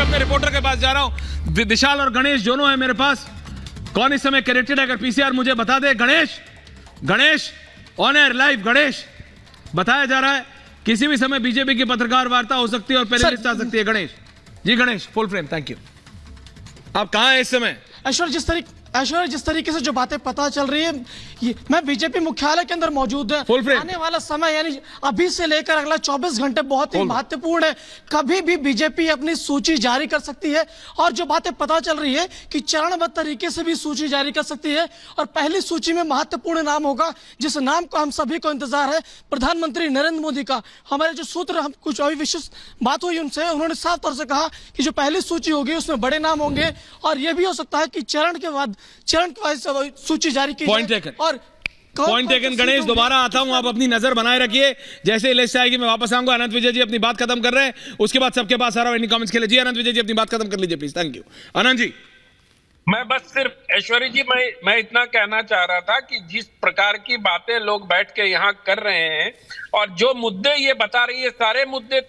मैं अपने रिपोर्टर के पास जा रहा हूं। विशाल और गणेश दोनों है मेरे पास। कौन इस समय कनेक्टेड है? अगर पीसीआर मुझे बता दे। Ganesh on air live. Ganesh, बताया जा रहा है किसी भी समय बीजेपी की पत्रकार वार्ता हो सकती है और पहले लिस्ट आ सकती है। Ganesh ji, Ganesh full frame. Thank you. आप कहां हैं इस समय? ऐश्वर्य, जिस तरीके से जो बातें पता चल रही है, मैं बीजेपी मुख्यालय के अंदर मौजूद है। आने वाला समय यानी अभी से लेकर अगला 24 घंटे बहुत ही महत्वपूर्ण है। कभी भी बीजेपी अपनी सूची जारी कर सकती है और जो बातें पता चल रही है कि चरणबद्ध तरीके से भी सूची जारी कर सकती है और पहली सूची में महत्वपूर्ण नाम होगा जिस नाम को हम सभी को इंतजार है, प्रधानमंत्री नरेंद्र मोदी का। हमारे जो सूत्र, हम कुछ अभी विशेष बात हुई उनसे, उन्होंने साफ तौर से कहा कि जो पहली सूची होगी उसमें बड़े नाम होंगे और यह भी हो सकता है कि चरण के बाद सूची जारी की जाए। और पॉइंट टेकन। गणेश, दोबारा आता हूं, आप अपनी नजर बनाए रखिए। जैसे लिस्ट आएगी मैं वापस आऊंगा। अनंत विजय जी अपनी बात खत्म कर रहे हैं, उसके बाद सबके पास आ रहा हूं एनी कमेंट्स के लिए। जी अनंत विजय जी अपनी बात खत्म कर लीजिए please. Thank you. Anant ji, मैं बस सिर्फ ऐश्वर्य जी, मैं इतना कहना चाह रहा था कि जिस प्रकार की बातें लोग बैठ के यहाँ कर रहे हैं और जो मुद्दे ये बता रही है, सारे मुद्दे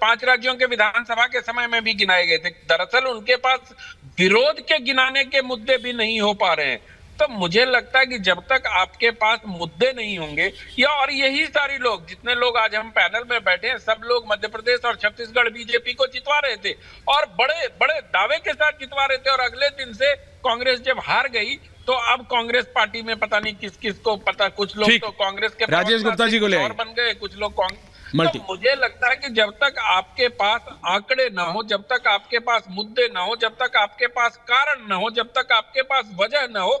5 राज्यों के विधानसभा के समय में भी गिनाए गए थे। दरअसल उनके पास विरोध के गिनाने के मुद्दे भी नहीं हो पा रहे हैं। तो मुझे लगता है कि जब तक आपके पास मुद्दे नहीं होंगे, या और यही सारी लोग, जितने लोग आज हम पैनल में बैठे हैं, सब लोग मध्य प्रदेश और छत्तीसगढ़ बीजेपी को जितवा रहे थे और बड़े बड़े दावे के साथ जितवा रहे थे। और अगले दिन से कांग्रेस जब हार गई तो अब कांग्रेस पार्टी में पता नहीं किस किस को पता, कुछ लोग तो कांग्रेस के राजेश गुप्ता जी को ले और बन गए, कुछ लोग तो मुझे लगता है कि जब तक आपके पास आंकड़े ना हो, जब तक आपके पास मुद्दे ना हो, जब तक आपके पास कारण ना हो, जब तक आपके पास वजह ना हो,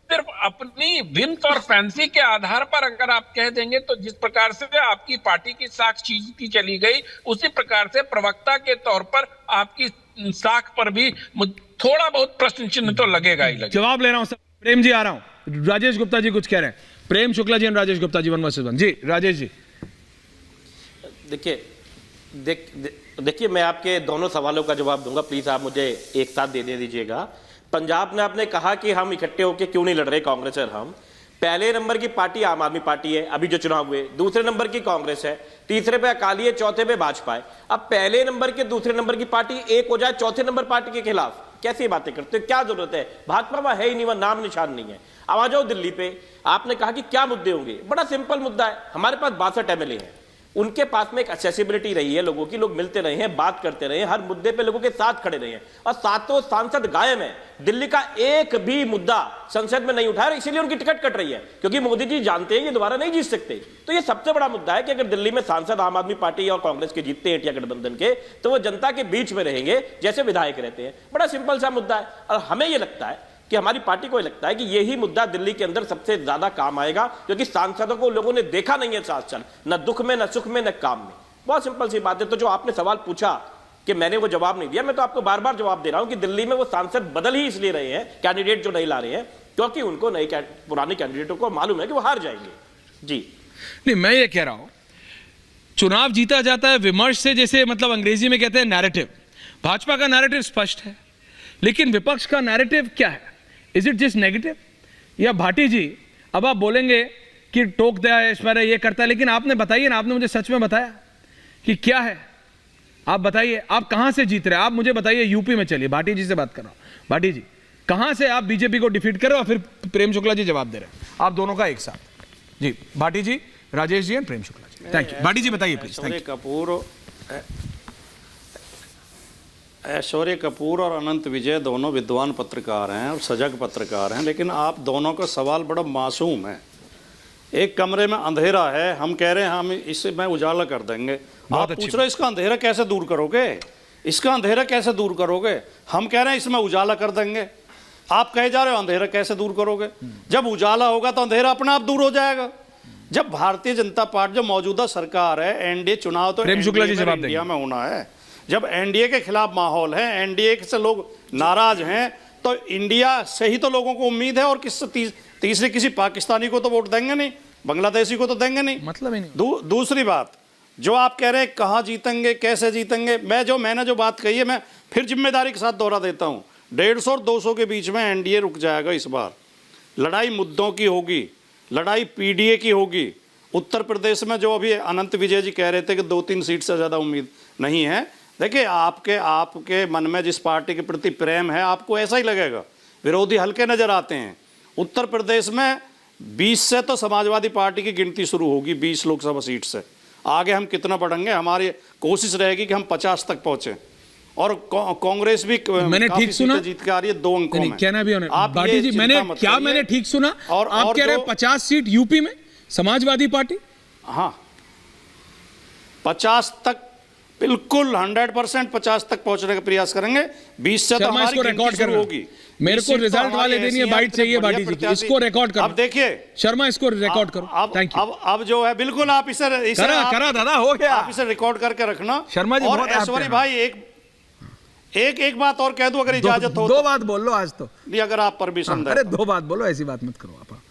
सिर्फ अपनी विन और फैंसी के आधार पर अगर आप कह देंगे तो जिस प्रकार से आपकी पार्टी की साख खींचती चली गई, उसी प्रकार से प्रवक्ता के तौर पर आपकी साख पर भी थोड़ा बहुत प्रश्न चिन्ह तो लगेगा ही लगेगा। जवाब ले रहा हूं सर। प्रेम जी आ रहा हूं। राजेश गुप्ता जी कुछ कह रहे हैं। प्रेम शुक्ला जी और राजेश गुप्ता जी 1 वर्सेस 1। जी राजेश जी, देखिए मैं आपके दोनों सवालों का जवाब दूंगा, प्लीज आप मुझे एक साथ दे दीजिएगा। पंजाब में आपने कहा कि हम इकट्ठे होकर क्यों नहीं लड़ रहे कांग्रेस और हम। पहले नंबर की पार्टी आम आदमी पार्टी है अभी जो चुनाव हुए, दूसरे नंबर की कांग्रेस है, तीसरे पे अकाली है, चौथे पे भाजपा है। अब पहले नंबर के दूसरे नंबर की पार्टी एक हो जाए चौथे नंबर पार्टी के खिलाफ, कैसी बातें करते हो? क्या जरूरत है? भाजपा में है ही नहीं, वह नाम निशान नहीं है। अब आ जाओ दिल्ली पे। आपने कहा कि क्या मुद्दे होंगे, बड़ा सिंपल मुद्दा है। हमारे पास 62 एमएलए हैं, उनके पास में एक एक्सेसिबिलिटी रही है लोगों की, लोग मिलते रहे हैं, बात करते रहे हैं, हर मुद्दे पे लोगों के साथ खड़े रहे हैं और सातों सांसद गायब हैं। दिल्ली का एक भी मुद्दा संसद में नहीं उठाया, इसीलिए उनकी टिकट कट रही है क्योंकि मोदी जी जानते हैं ये दोबारा नहीं जीत सकते। तो ये सबसे बड़ा मुद्दा है कि अगर दिल्ली में सांसद आम आदमी पार्टी और कांग्रेस के जीतते हैं, इंडिया गठबंधन के, तो वो जनता के बीच में रहेंगे जैसे विधायक रहते हैं। बड़ा सिंपल सा मुद्दा है और हमें यह लगता है कि हमारी पार्टी को लगता है कि यही मुद्दा दिल्ली के अंदर सबसे ज्यादा काम आएगा क्योंकि सांसदों को लोगों ने देखा नहीं है साथ चल, न दुख में, न सुख में, न काम में। बहुत सिंपल सी बात है। तो जो आपने सवाल पूछा कि मैंने वो जवाब नहीं दिया, मैं तो आपको बार बार जवाब दे रहा हूं कि दिल्ली में वो सांसद बदल ही इसलिए रहे हैं, कैंडिडेट जो नहीं ला रहे हैं, क्योंकि उनको नए पुराने कैंडिडेटों को मालूम है कि वो हार जाएंगे। जी नहीं, मैं ये कह रहा हूं चुनाव जीता जाता है विमर्श से, जैसे मतलब अंग्रेजी में कहते हैं नैरेटिव। भाजपा का नैरेटिव स्पष्ट है, लेकिन विपक्ष का नैरेटिव क्या है? Is it just negative? या भाटी जी अब आप बोलेंगे कि टोक दिया है, ऐश्वर्या ये करता है, लेकिन आपने बताइए ना, आपने मुझे सच में बताया कि क्या है? आप बताइए, आप कहां से जीत रहे हैं? आप मुझे बताइए। यूपी में चलिए, भाटी जी से बात कर रहा हूं। भाटी जी, कहां से आप बीजेपी को डिफीट कर रहे हो? और फिर प्रेम शुक्ला जी जवाब दे रहे हैं, आप दोनों का एक साथ। जी Bhati ji, Rajesh ji and Prem Shukla ji. Thank you. Bhati ji बताइए प्लीज। ऐश्वर्य कपूर और अनंत विजय दोनों विद्वान पत्रकार हैं और सजग पत्रकार हैं, लेकिन आप दोनों का सवाल बड़ा मासूम है। एक कमरे में अंधेरा है, हम कह रहे हैं हम इसे मैं उजाला कर देंगे। आप पूछ रहे इसका अंधेरा कैसे दूर करोगे, इसका अंधेरा कैसे दूर करोगे? हम कह रहे हैं इसमें उजाला कर देंगे, आप कहे जा रहे हो अंधेरा कैसे दूर करोगे? जब उजाला होगा तो अंधेरा अपने आप दूर हो जाएगा। जब भारतीय जनता पार्टी जो मौजूदा सरकार है, एनडीए चुनाव तो इंडिया में होना है, जब एनडीए के खिलाफ माहौल है, एनडीए से लोग नाराज हैं, तो इंडिया से ही तो लोगों को उम्मीद है और किससे तीसरे किसी पाकिस्तानी को तो वोट देंगे नहीं, बांग्लादेशी को तो देंगे नहीं। मतलब ही नहीं। दूसरी बात, जो आप कह रहे हैं कहाँ जीतेंगे, कैसे जीतेंगे, मैंने जो बात कही है मैं फिर जिम्मेदारी के साथ दोहरा देता हूँ। 150 और 200 के बीच में एनडीए रुक जाएगा इस बार। लड़ाई मुद्दों की होगी, लड़ाई पीडीए की होगी। उत्तर प्रदेश में जो अभी अनंत विजय जी कह रहे थे कि 2-3 सीट से ज़्यादा उम्मीद नहीं है, देखिए, आपके मन में जिस पार्टी के प्रति प्रेम है, आपको ऐसा ही लगेगा। विरोधी हल्के नजर आते हैं। उत्तर प्रदेश में 20 से तो समाजवादी पार्टी की गिनती शुरू होगी, 20 लोकसभा सीट से। आगे हम कितना बढ़ेंगे, हमारी कोशिश रहेगी कि हम 50 तक पहुंचे। और कांग्रेस भी मैंने ठीक सुना, जीत के आ रही है 2 अंकों में। क्या ना भी बाटी जी, मैंने ठीक सुना? और आप कह रहे हैं 50 सीट यूपी में समाजवादी पार्टी? हाँ, 50 तक बिल्कुल 100% 50 तक पहुंचने का प्रयास करेंगे। 20 से तो हमारी रिकॉर्ड शुरू होगी। मेरे को रिजल्ट वाले दिन ये बाइट चाहिए बाटी जी की, इसको रिकॉर्ड करो। अब देखिए शर्मा, इसको रिकॉर्ड करो। Thank you. अब जो है बिल्कुल आप इसे करा दादा, हो गया। आप इसे रिकॉर्ड करके रखना। शर्मा जी, और ऐश्वर्य भाई, एक बात और कह दूं, अगर इजाजत हो। 2 बात बोल लो आज तो, अगर आप परमिशन दें। अरे 2 बात बोलो, ऐसी बात मत करो आप।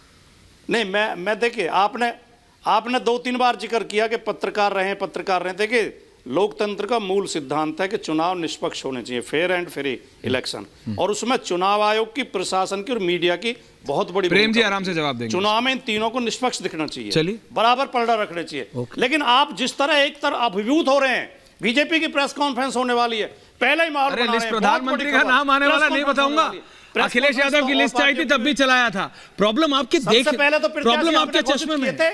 नहीं, मैं देखिए, आपने 2-3 बार जिक्र किया कि पत्रकार रहे। देखिए, लोकतंत्र का मूल सिद्धांत है कि चुनाव निष्पक्ष होने चाहिए, फेयर एंड फ्री इलेक्शन। और उसमें चुनाव आयोग की, प्रशासन की और मीडिया की बहुत बड़ी। प्रेम जी आराम से जवाब देंगे। चुनाव में इन तीनों को निष्पक्ष दिखना चाहिए, चलिए, बराबर पलड़ा रखना चाहिए। लेकिन आप जिस तरह एक तरफ अभिभूत हो रहे हैं, बीजेपी की प्रेस कॉन्फ्रेंस होने वाली है, पहले ही माहौल बना रहे हैं। प्रधानमंत्री का नाम आने वाला नहीं बताऊंगा। अखिलेश यादव की लिस्ट आई थी तब भी चलाया था। प्रॉब्लम आपके प्रॉब्लम आपके चश्मे में थे।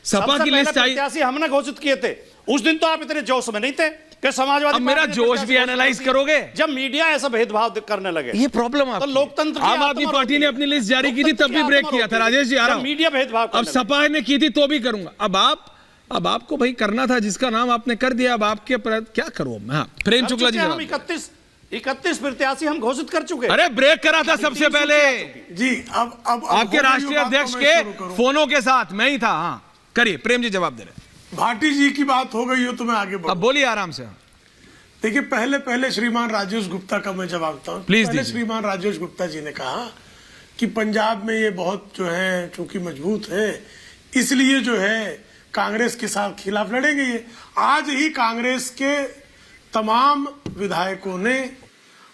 सपा की लिस्ट आई, हमने घोषित किए थे। उस दिन तो आप इतने जोश में नहीं थे कि समाजवादी। अब मेरा जोश भी एनालाइज करोगे जब मीडिया ऐसा भेदभाव करने लगे। ये प्रॉब्लम तो लोकतंत्र, आम आदमी पार्टी ने अपनी लिस्ट जारी की थी तब भी ब्रेक किया था। राजेश जी आ रहा हूं। मीडिया भेदभाव, अब सपा ने की थी तो भी करूंगा। अब आपको भाई करना था, जिसका नाम आपने कर दिया, अब आपके क्या करूं मैं? प्रेम शुक्ला जी, 31 प्रत्याशी हम घोषित कर चुके। अरे ब्रेक करा था सबसे पहले जी। अब आपके राष्ट्रीय अध्यक्ष के फोनों के साथ मैं ही था। हाँ, करिए, प्रेम जी जवाब दे रहे। भाटी जी की बात हो गई हो तो मैं आगे बढ़ूं। अब बोलिए आराम से। देखिए, पहले श्रीमान राजेश गुप्ता का मैं जवाब देता हूं। पहले श्रीमान राजेश गुप्ता जी ने कहा कि पंजाब में ये बहुत जो है चूंकि मजबूत है, इसलिए जो है कांग्रेस के साथ खिलाफ लड़ेंगे। ये आज ही कांग्रेस के तमाम विधायकों ने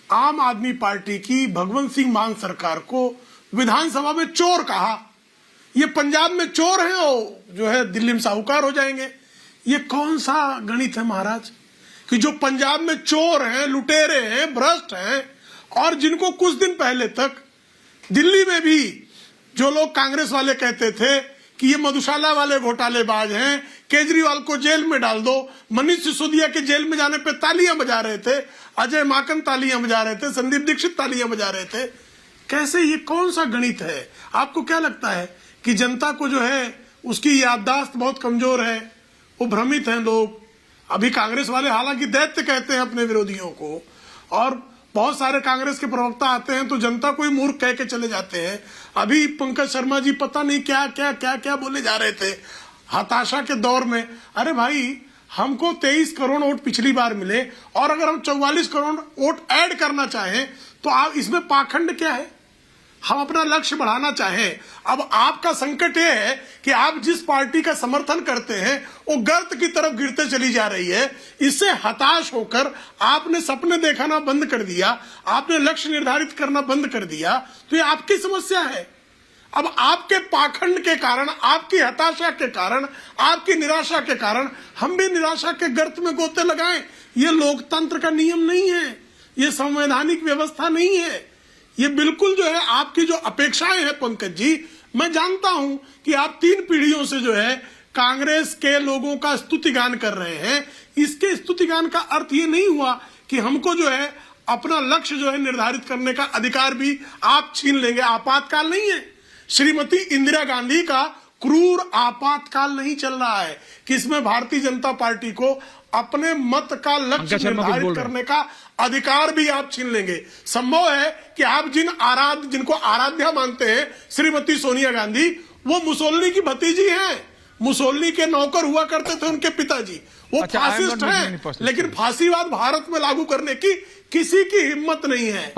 आम आदमी पार्टी की भगवंत सिंह मान सरकार को विधानसभा में चोर कहा। ये पंजाब में चोर हैं और जो है दिल्ली में साहूकार हो जाएंगे। ये कौन सा गणित है महाराज, कि जो पंजाब में चोर हैं, लुटेरे हैं, भ्रष्ट हैं, और जिनको कुछ दिन पहले तक दिल्ली में भी जो लोग कांग्रेस वाले कहते थे कि ये मधुशाला वाले घोटालेबाज हैं, केजरीवाल को जेल में डाल दो, मनीष सिसोदिया के जेल में जाने पे तालियां बजा रहे थे, अजय माकन तालियां बजा रहे थे, संदीप दीक्षित तालियां बजा रहे थे। कैसे, ये कौन सा गणित है? आपको क्या लगता है कि जनता को जो है उसकी याददाश्त बहुत कमजोर है, वो भ्रमित हैं लोग? अभी कांग्रेस वाले हालांकि दैत्य कहते हैं अपने विरोधियों को, और बहुत सारे कांग्रेस के प्रवक्ता आते हैं तो जनता को ही मूर्ख कह के चले जाते हैं। अभी पंकज शर्मा जी पता नहीं क्या क्या क्या क्या बोले जा रहे थे हताशा के दौर में। अरे भाई, हमको 23 करोड़ वोट पिछली बार मिले, और अगर हम 44 करोड़ वोट ऐड करना चाहें तो आप इसमें पाखंड क्या है? हम अपना लक्ष्य बढ़ाना चाहें। अब आपका संकट यह है कि आप जिस पार्टी का समर्थन करते हैं वो गर्त की तरफ गिरते चली जा रही है। इससे हताश होकर आपने सपने देखना बंद कर दिया, आपने लक्ष्य निर्धारित करना बंद कर दिया। तो ये आपकी समस्या है। अब आपके पाखंड के कारण, आपकी हताशा के कारण, आपकी निराशा के कारण हम भी निराशा के गर्त में गोते लगाएं। ये लोकतंत्र का नियम नहीं है, ये संवैधानिक व्यवस्था नहीं है। ये बिल्कुल जो है आपकी जो अपेक्षाएं हैं पंकज जी, मैं जानता हूं कि आप 3 पीढ़ियों से जो है कांग्रेस के लोगों का स्तुतिगान कर रहे हैं। इसके स्तुतिगान का अर्थ ये नहीं हुआ कि हमको जो है अपना लक्ष्य जो है निर्धारित करने का अधिकार भी आप छीन लेंगे। आपातकाल नहीं है। श्रीमती इंदिरा गांधी का क्रूर आपातकाल नहीं चल रहा है कि इसमें भारतीय जनता पार्टी को अपने मत का लक्ष्य निर्धारित करने का अधिकार भी आप छीन लेंगे। संभव है कि आप जिनको आराध्या मानते हैं श्रीमती सोनिया गांधी, वो मुसोलिनी की भतीजी हैं। मुसोलिनी के नौकर हुआ करते थे उनके पिताजी। वो फासिस्ट हैं, लेकिन फांसीवाद भारत में लागू करने की किसी की हिम्मत नहीं है।